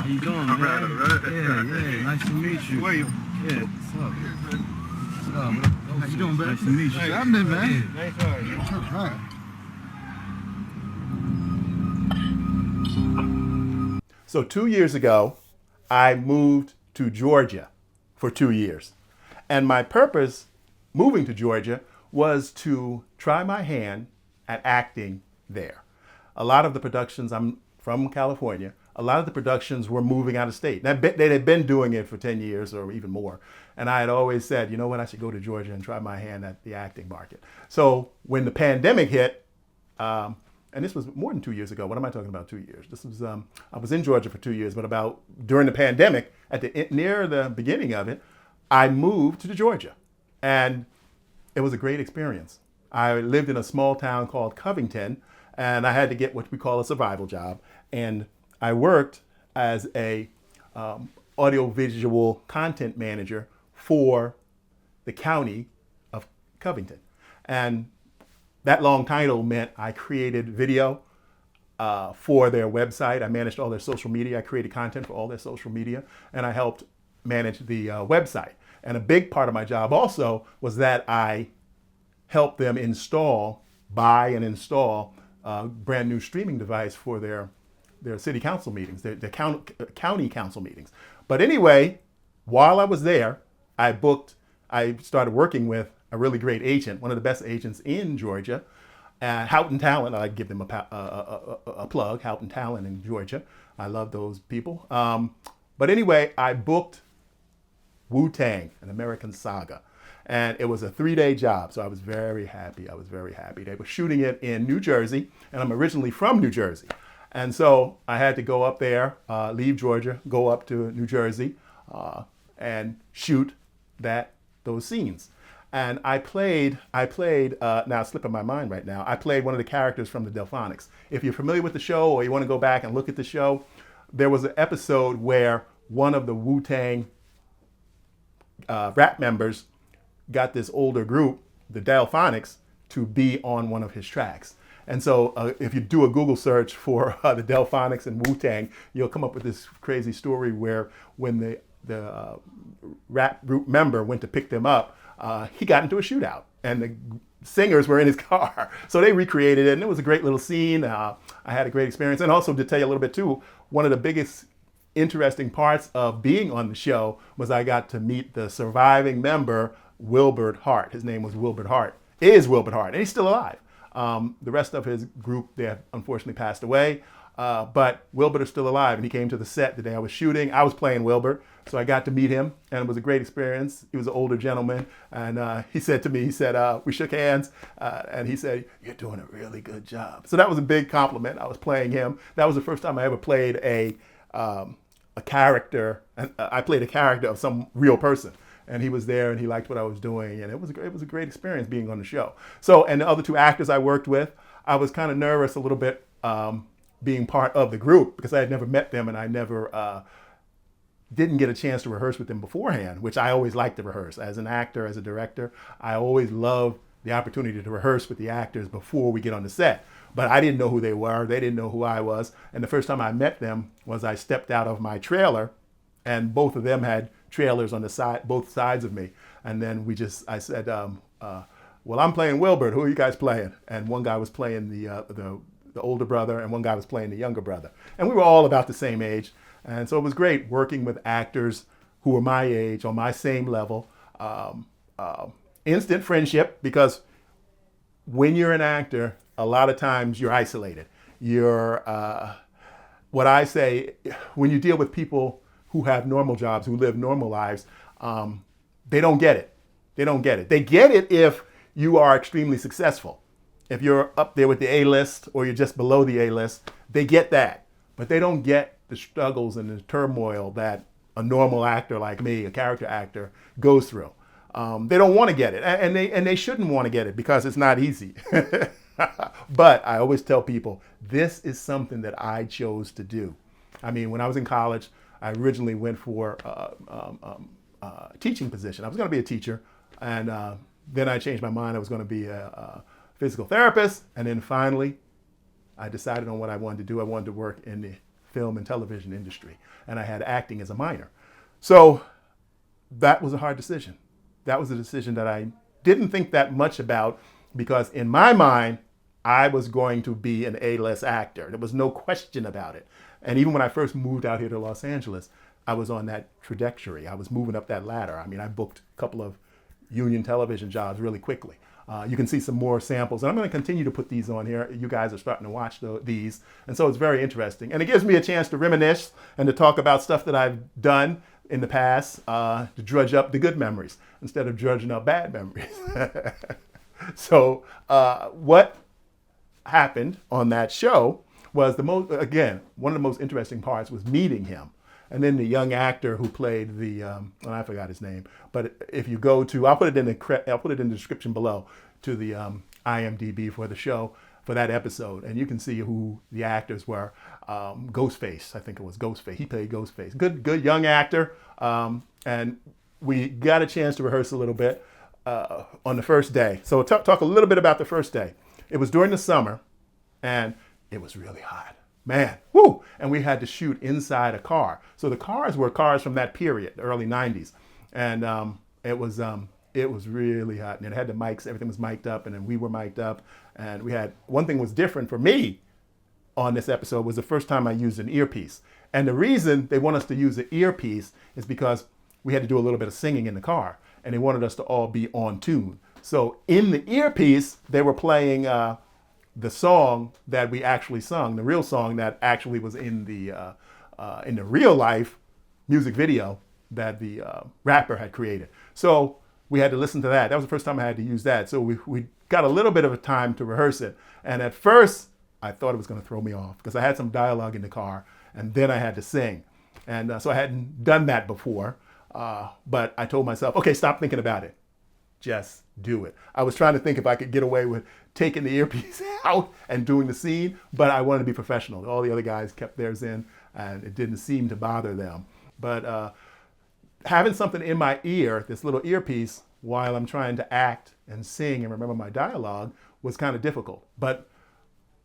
How you doing, man? Yeah, nice to meet you. William. Yeah, what's up? What's up? How you doing, man? Nice to meet you. Hey, I'm in, man. Nice to meet you. Right. So 2 years ago, I moved to Georgia for 2 years. And my purpose moving to Georgia was to try my hand at acting there. A lot of the productions, I'm from California, a lot of the productions were moving out of state. They had been doing it for 10 years or even more. And I had always said, you know what, I should go to Georgia and try my hand at the acting market. So when the pandemic hit, and this was more than 2 years ago. What am I talking about? 2 years. This was I was in Georgia for 2 years, but about during the pandemic, near the beginning of it, I moved to Georgia, and it was a great experience. I lived in a small town called Covington, and I had to get what we call a survival job. And I worked as a audiovisual content manager for the county of Covington, and that long title meant I created video for their website. I managed all their social media. I created content for all their social media, and I helped manage the website. And a big part of my job also was that I helped them buy and install a brand new streaming device for their city council meetings, their county council meetings. But anyway, while I was there, I started working with a really great agent, one of the best agents in Georgia, Houghton Talent. I'd give them a plug, Houghton Talent in Georgia. I love those people. But anyway, I booked Wu-Tang, an American Saga. And it was a 3-day job, so I was very happy. They were shooting it in New Jersey, and I'm originally from New Jersey. And so I had to go up there, leave Georgia, go up to New Jersey, and shoot those scenes. And I played, now it's slipping my mind right now, I played one of the characters from the Delfonics. If you're familiar with the show or you want to go back and look at the show, there was an episode where one of the Wu-Tang rap members got this older group, the Delfonics, to be on one of his tracks. And so if you do a Google search for the Delfonics and Wu-Tang, you'll come up with this crazy story where when the rap group member went to pick them up, he got into a shootout, and the singers were in his car. So they recreated it, and it was a great little scene. I had a great experience. And also, to tell you a little bit too, one of the biggest interesting parts of being on the show was I got to meet the surviving member, Wilbert Hart. His name was Wilbert Hart, and he's still alive. The rest of his group, they have unfortunately passed away. But Wilbert is still alive, and he came to the set the day I was shooting. I was playing Wilbert, so I got to meet him, and it was a great experience. He was an older gentleman, and he said to me, we shook hands, and he said, "You're doing a really good job." So that was a big compliment. I was playing him. That was the first time I ever played a character. I played a character of some real person. And he was there, and he liked what I was doing, and it was a great experience being on the show. So, and the other two actors I worked with, I was kind of nervous a little bit being part of the group because I had never met them, and I never didn't get a chance to rehearse with them beforehand, which I always like to rehearse. As an actor, as a director, I always love the opportunity to rehearse with the actors before we get on the set. But I didn't know who they were. They didn't know who I was. And the first time I met them was I stepped out of my trailer, and both of them had trailers on the side, both sides of me. And then I said, well, I'm playing Wilbert. Who are you guys playing? And one guy was playing the older brother, and one guy was playing the younger brother. And we were all about the same age. And so it was great working with actors who were my age, on my same level. Instant friendship, because when you're an actor, a lot of times you're isolated. What I say, when you deal with people who have normal jobs, who live normal lives, they don't get it. They get it if you are extremely successful. If you're up there with the A-list or you're just below the A-list, they get that. But they don't get the struggles and the turmoil that a normal actor like me, a character actor, goes through. They don't want to get it, and they shouldn't want to get it because it's not easy. But I always tell people, this is something that I chose to do. I mean, when I was in college, I originally went for a teaching position. I was going to be a teacher, and then I changed my mind. I was going to be a physical therapist, and then finally, I decided on what I wanted to do. I wanted to work in the film and television industry, and I had acting as a minor. So that was a hard decision. That was a decision that I didn't think that much about, because in my mind, I was going to be an A-list actor. There was no question about it. And even when I first moved out here to Los Angeles, I was on that trajectory. I was moving up that ladder. I mean, I booked a couple of union television jobs really quickly. You can see some more samples, and I'm going to continue to put these on here. You guys are starting to watch these, and so it's very interesting. And it gives me a chance to reminisce and to talk about stuff that I've done in the past, to drudge up the good memories instead of drudging up bad memories. So what happened on that show was one of the most interesting parts was meeting him. And then the young actor who played I forgot his name, but if you go to, I'll put it in the description below to the IMDb for the show, for that episode, and you can see who the actors were. Ghostface, I think it was Ghostface. He played Ghostface. Good young actor, and we got a chance to rehearse a little bit on the first day. So talk a little bit about the first day. It was during the summer, and it was really hot. Man, whoo! And we had to shoot inside a car. So the cars were cars from that period, the early 90s. And it was really hot. And it had the mics, everything was mic'd up, and then we were mic'd up. And we had, one thing was different for me on this episode was the first time I used an earpiece. And the reason they want us to use an earpiece is because we had to do a little bit of singing in the car. And they wanted us to all be on tune. So in the earpiece, they were playing the song that we actually sung, the real song that actually was in the real life music video that the rapper had created. So we had to listen to that. That was the first time I had to use that. So we got a little bit of a time to rehearse it. And at first, I thought it was going to throw me off because I had some dialogue in the car, and then I had to sing. And so I hadn't done that before, but I told myself, okay, stop thinking about it. Just do it. I was trying to think if I could get away with taking the earpiece out and doing the scene, but I wanted to be professional. All the other guys kept theirs in, and it didn't seem to bother them. But having something in my ear, this little earpiece, while I'm trying to act and sing and remember my dialogue was kind of difficult. But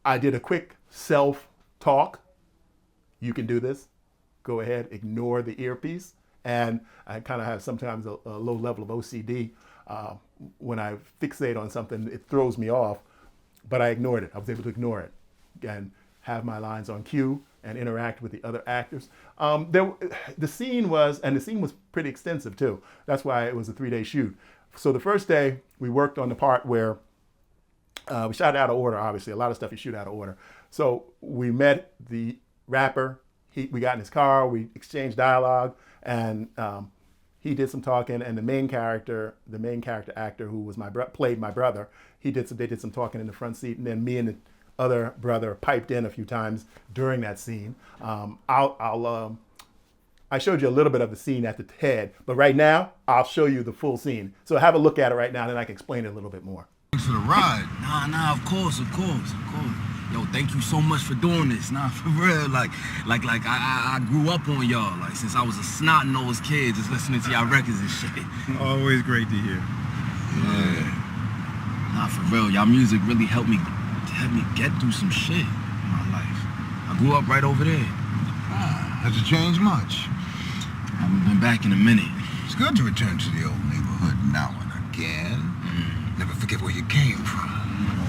I did a quick self-talk. You can do this. Go ahead, ignore the earpiece. And I kind of have sometimes a low level of OCD. When I fixate on something, it throws me off, but I ignored it. I was able to ignore it and have my lines on cue and interact with the other actors. The scene was pretty extensive too. That's why it was a 3-day shoot. So the first day we worked on the part where we shot out of order, obviously. A lot of stuff you shoot out of order. So we met the rapper. We got in his car, we exchanged dialogue, and he did some talking, and the main character actor who was played my brother, they did some talking in the front seat, and then me and the other brother piped in a few times during that scene. I showed you a little bit of the scene at the head, but right now I'll show you the full scene. So have a look at it right now, and then I can explain it a little bit more. Thanks for the ride. Nah, of course. Yo, thank you so much for doing this. Nah, for real. Like I grew up on y'all. Like since I was a snot-nosed kid, just listening to y'all records and shit. Always great to hear. Yeah. Nah, for real. Y'all music really helped me get through some shit in my life. I grew up right over there. Has it changed much? I haven't been back in a minute. It's good to return to the old neighborhood now and again. Never forget where you came from.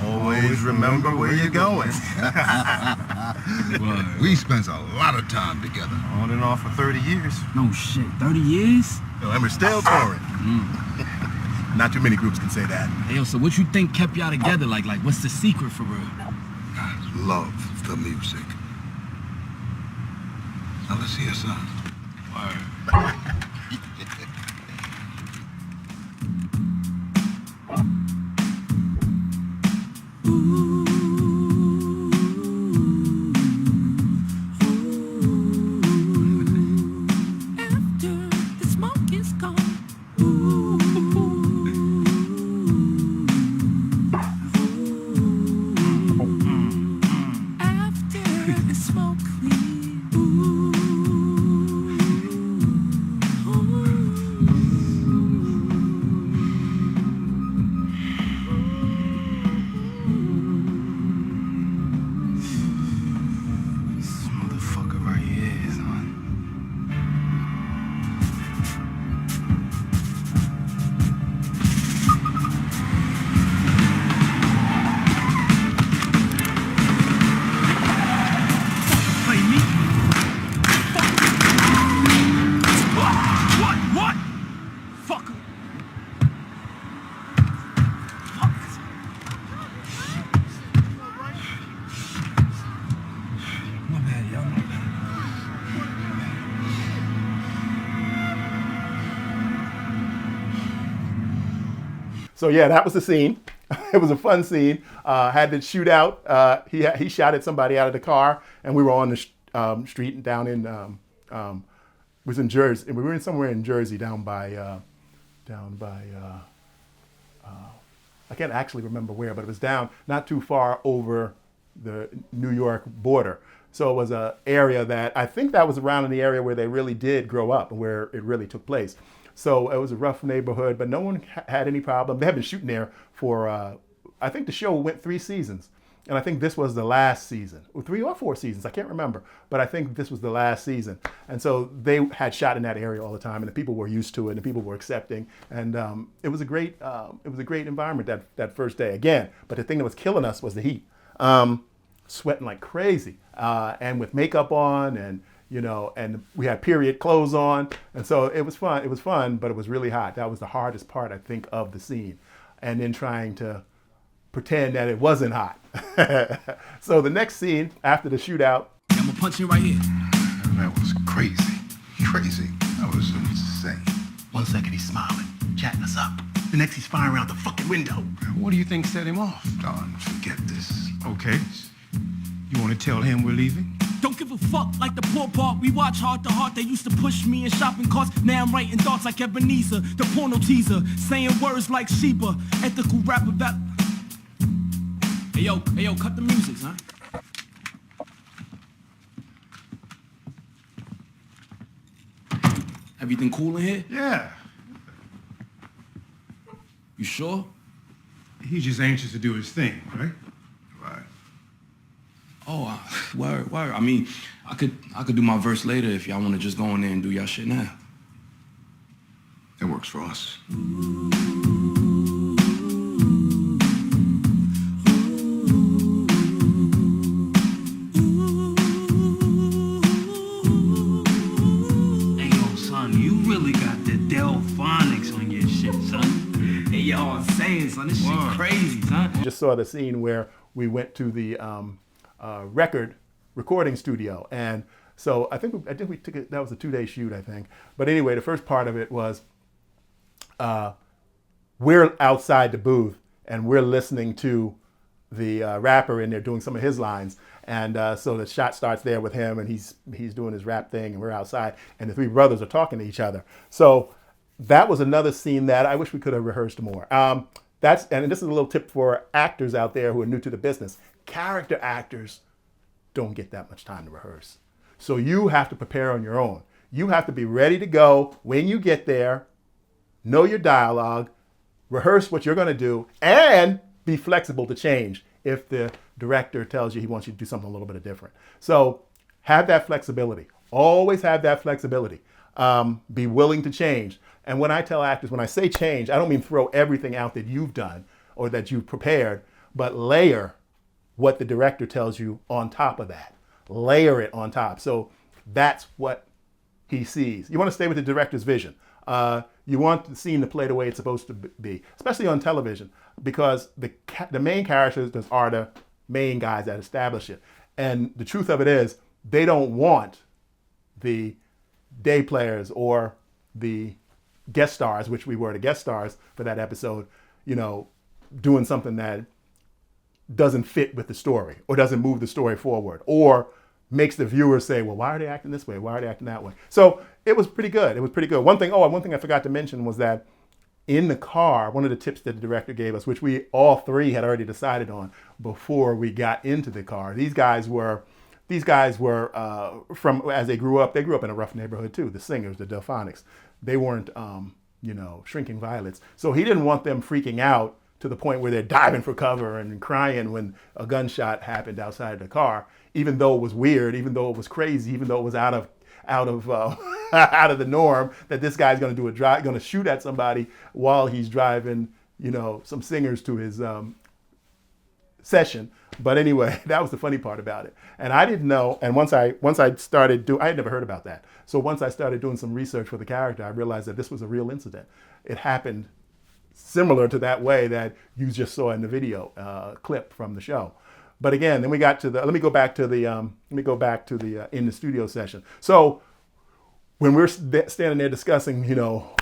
Always remember where you're going. We spent a lot of time together. On and off for 30 years. No shit, 30 years? Yo, and we're still touring. Not too many groups can say that. Hey, yo, so what you think kept y'all together? Like what's the secret for real? Love for music. Now let's hear some. Word. So yeah, that was the scene. It was a fun scene. Had to shoot out. He shot at somebody out of the car, and we were on the street down in was in Jersey. We were somewhere in Jersey down by I can't actually remember where, but it was down not too far over the New York border. So it was an area that I think that was around in the area where they really did grow up and where it really took place. So it was a rough neighborhood, but no one had any problem. They had been shooting there for, I think the show went 3 seasons. And I think this was the last season, 3 or 4 seasons, I can't remember. But I think this was the last season. And so they had shot in that area all the time, and the people were used to it, and the people were accepting. And it was a great environment that first day again. But the thing that was killing us was the heat. Sweating like crazy, and with makeup on, and and we had period clothes on, and so it was fun. It was fun, but it was really hot. That was the hardest part, I think, of the scene, and then trying to pretend that it wasn't hot. So the next scene after the shootout, I'm gonna punch you right here. That was crazy. Crazy. That was insane. 1 second he's smiling, chatting us up. The next he's firing out the fucking window. What do you think set him off? Don, forget this. Okay. You want to tell him we're leaving? Don't give a fuck like the poor part. We watch Hart to Hart. They used to push me in shopping carts. Now I'm writing thoughts like Ebenezer, the porno teaser, saying words like Sheba, ethical rap about. Hey yo, cut the music, huh? Everything cool in here? Yeah. You sure? He's just anxious to do his thing, right? Right. Oh, word. I mean, I could do my verse later if y'all want to just go in there and do y'all shit now. It works for us. Hey, yo, son, you really got the Delfonics on your shit, son. Hey, yo, I'm saying, son, this shit crazy, son. just saw the scene where we went to the record recording studio, and so I think we took it. That was a 2-day shoot, I think. But anyway, the first part of it was we're outside the booth and we're listening to the rapper in there doing some of his lines, and so the shot starts there with him, and he's doing his rap thing, and we're outside, and the 3 brothers are talking to each other. So that was another scene that I wish we could have rehearsed more. And this is a little tip for actors out there who are new to the business. Character actors don't get that much time to rehearse. So you have to prepare on your own. You have to be ready to go when you get there, know your dialogue, rehearse what you're going to do, and be flexible to change if the director tells you he wants you to do something a little bit different. So have that flexibility. Always have that flexibility. Be willing to change. And when I tell actors, when I say change, I don't mean throw everything out that you've done or that you've prepared, but layer what the director tells you on top of that. Layer it on top. So that's what he sees. You want to stay with the director's vision. You want the scene to play the way it's supposed to be, especially on television, because the main characters are the main guys that establish it. And the truth of it is, they don't want the day players or the guest stars, which we were the guest stars for that episode, doing something that doesn't fit with the story or doesn't move the story forward or makes the viewer say, well, why are they acting this way? Why are they acting that way? So it was pretty good. One thing I forgot to mention was that in the car, one of the tips that the director gave us, which we all 3 had already decided on before we got into the car. These guys were from, as they grew up in a rough neighborhood too. The singers, the Delfonics, they weren't, shrinking violets. So he didn't want them freaking out to the point where they're diving for cover and crying when a gunshot happened outside the car, even though it was weird, even though it was crazy, even though it was out of the norm that this guy's going to shoot at somebody while he's driving, some singers to his session. But anyway, that was the funny part about it. And I didn't know. And once I started I had never heard about that. So once I started doing some research for the character, I realized that this was a real incident. It happened similar to that way that you just saw in the video clip from the show. But again, then we got to let me go back to the in the studio session. So when we're standing there discussing,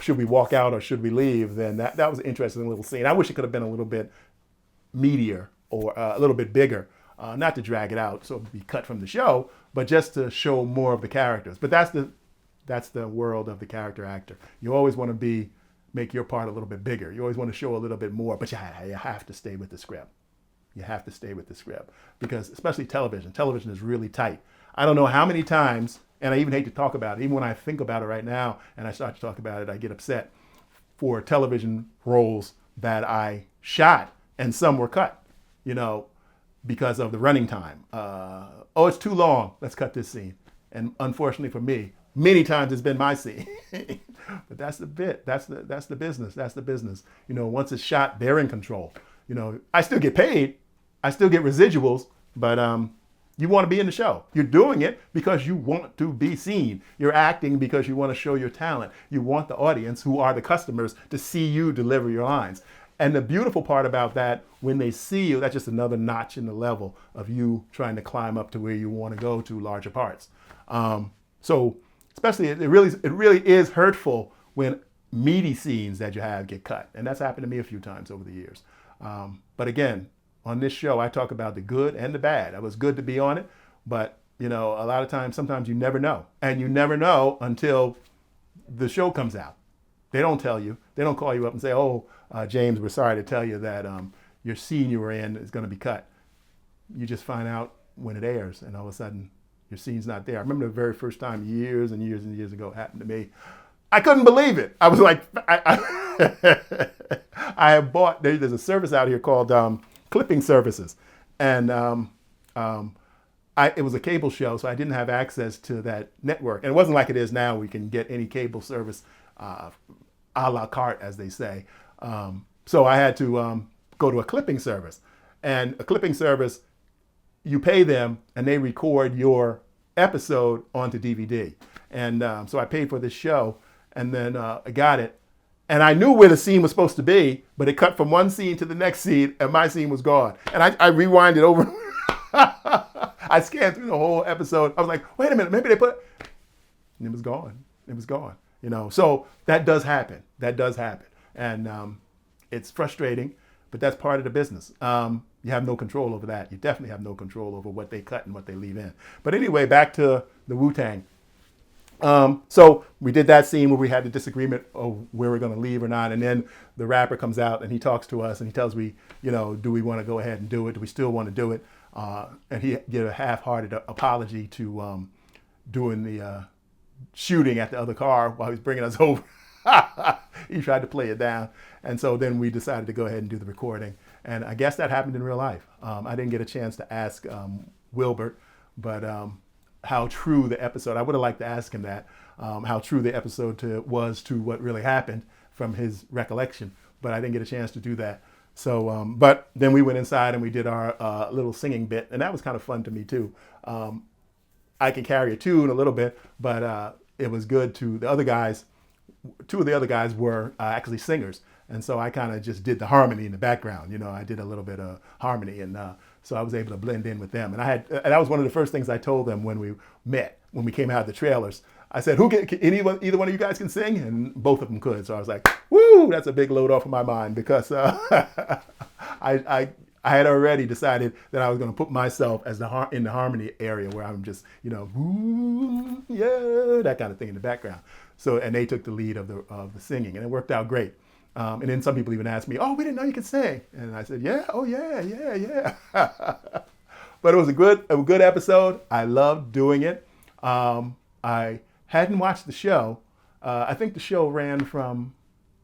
should we walk out or should we leave, then that was an interesting little scene. I wish it could have been a little bit meatier or a little bit bigger, not to drag it out so it would be cut from the show, but just to show more of the characters. But that's the world of the character actor. You always want to make your part a little bit bigger. You always want to show a little bit more, but you have to stay with the script. You have to stay with the script because especially television is really tight. I don't know how many times, and I even hate to talk about it, even when I think about it right now and I start to talk about it, I get upset for television roles that I shot and some were cut, because of the running time. It's too long, let's cut this scene. And unfortunately for me, many times it's been my scene. But that's the bit, that's the business. Once it's shot, they're in control. I still get paid, I still get residuals, but you want to be in the show. You're doing it because you want to be seen. You're acting because you want to show your talent. You want the audience, who are the customers, to see you deliver your lines. And the beautiful part about that, when they see you, that's just another notch in the level of you trying to climb up to where you want to go to larger parts. So especially, it really is hurtful when meaty scenes that you have get cut. And that's happened to me a few times over the years. But again, on this show, I talk about the good and the bad. It was good to be on it, but a lot of times, sometimes you never know. And you never know until the show comes out. They don't tell you. They don't call you up and say, James, we're sorry to tell you that your scene you were in is going to be cut. You just find out when it airs, and all of a sudden, your scene's not there. I remember the very first time years and years and years ago it happened to me. I couldn't believe it. I was like, I have bought, there's a service out here called clipping services. And it was a cable show, so I didn't have access to that network. And it wasn't like it is now. We can get any cable service a la carte, as they say. So I had to go to a clipping service. And a clipping service, you pay them and they record your episode onto DVD. And so I paid for this show, and then I got it. And I knew where the scene was supposed to be, but it cut from one scene to the next scene, and my scene was gone. And I rewound it over. I scanned through the whole episode. I was like, wait a minute, maybe they put it. And it was gone. It was gone. So that does happen. And it's frustrating, but that's part of the business. You have no control over that. You definitely have no control over what they cut and what they leave in. But anyway, back to the Wu-Tang. So we did that scene where we had the disagreement of where we're going to leave or not. And then the rapper comes out and he talks to us and he tells me, do we want to go ahead and do it? Do we still want to do it? And he gave a half-hearted apology to doing the shooting at the other car while he was bringing us over. He tried to play it down. And so then we decided to go ahead and do the recording. And I guess that happened in real life. I didn't get a chance to ask Wilbert, but how true the episode, I would have liked to ask him that, how true the episode was to what really happened from his recollection, but I didn't get a chance to do that. So, but then we went inside and we did our little singing bit, and that was kind of fun to me too. I can carry a tune a little bit, but it was good to the other guys. Two of the other guys were actually singers, and so I kind of just did the harmony in the background. I did a little bit of harmony, and so I was able to blend in with them. And that was one of the first things I told them when we met, when we came out of the trailers. I said, either one of you guys can sing? And both of them could. So I was like, woo, that's a big load off of my mind, because I had already decided that I was going to put myself as in the harmony area where I'm just, woo, yeah, that kind of thing in the background. So, and they took the lead of the singing, and it worked out great. And then some people even asked me, we didn't know you could sing. And I said, yeah. But it was a good episode. I loved doing it. I hadn't watched the show. I think the show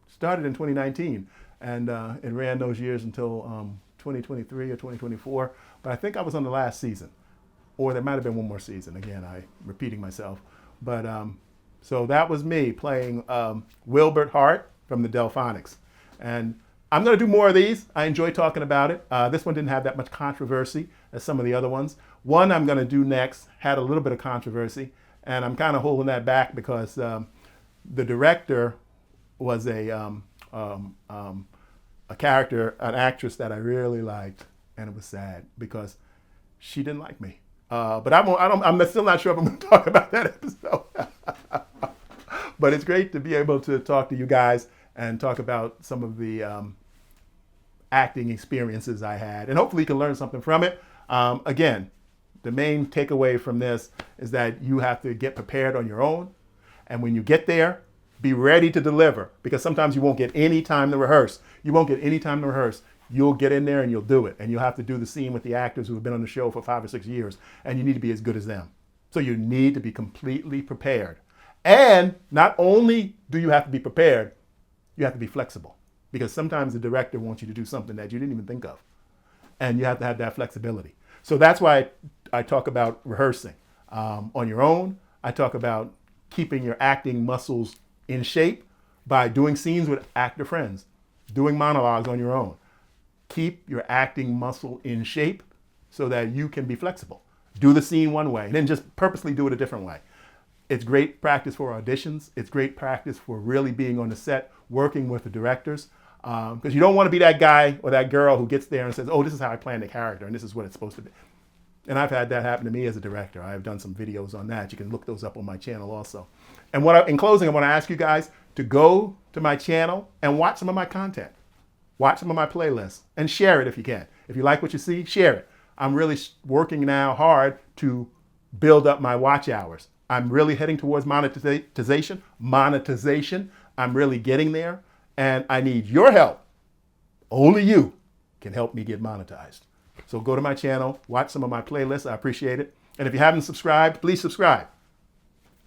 started in 2019, and it ran those years until 2023 or 2024. But I think I was on the last season, or there might have been one more season. Again, I'm repeating myself. But so that was me playing Wilbert Hart from the Delfonics. And I'm going to do more of these. I enjoy talking about it. This one didn't have that much controversy as some of the other ones. One I'm going to do next had a little bit of controversy, and I'm kind of holding that back because the director was a character, an actress that I really liked, and it was sad because she didn't like me. But I'm still not sure if I'm going to talk about that episode. But it's great to be able to talk to you guys and talk about some of the acting experiences I had. And hopefully you can learn something from it. Again, the main takeaway from this is that you have to get prepared on your own. And when you get there, be ready to deliver, because sometimes you won't get any time to rehearse. You won't get any time to rehearse. You'll get in there and you'll do it. And you'll have to do the scene with the actors who have been on the show for 5 or 6 years. And you need to be as good as them. So you need to be completely prepared. And not only do you have to be prepared, you have to be flexible. Because sometimes the director wants you to do something that you didn't even think of. And you have to have that flexibility. So that's why I talk about rehearsing on your own. I talk about keeping your acting muscles in shape by doing scenes with actor friends, doing monologues on your own. Keep your acting muscle in shape so that you can be flexible. Do the scene one way and then just purposely do it a different way. It's great practice for auditions. It's great practice for really being on the set, working with the directors. Because you don't want to be that guy or that girl who gets there and says, oh, this is how I planned the character and this is what it's supposed to be. And I've had that happen to me as a director. I've done some videos on that. You can look those up on my channel also. And in closing, I want to ask you guys to go to my channel and watch some of my content. Watch some of my playlists and share it if you can. If you like what you see, share it. I'm really working now hard to build up my watch hours. I'm really heading towards monetization. I'm really getting there. And I need your help. Only you can help me get monetized. So go to my channel, watch some of my playlists. I appreciate it. And if you haven't subscribed, please subscribe.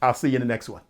I'll see you in the next one.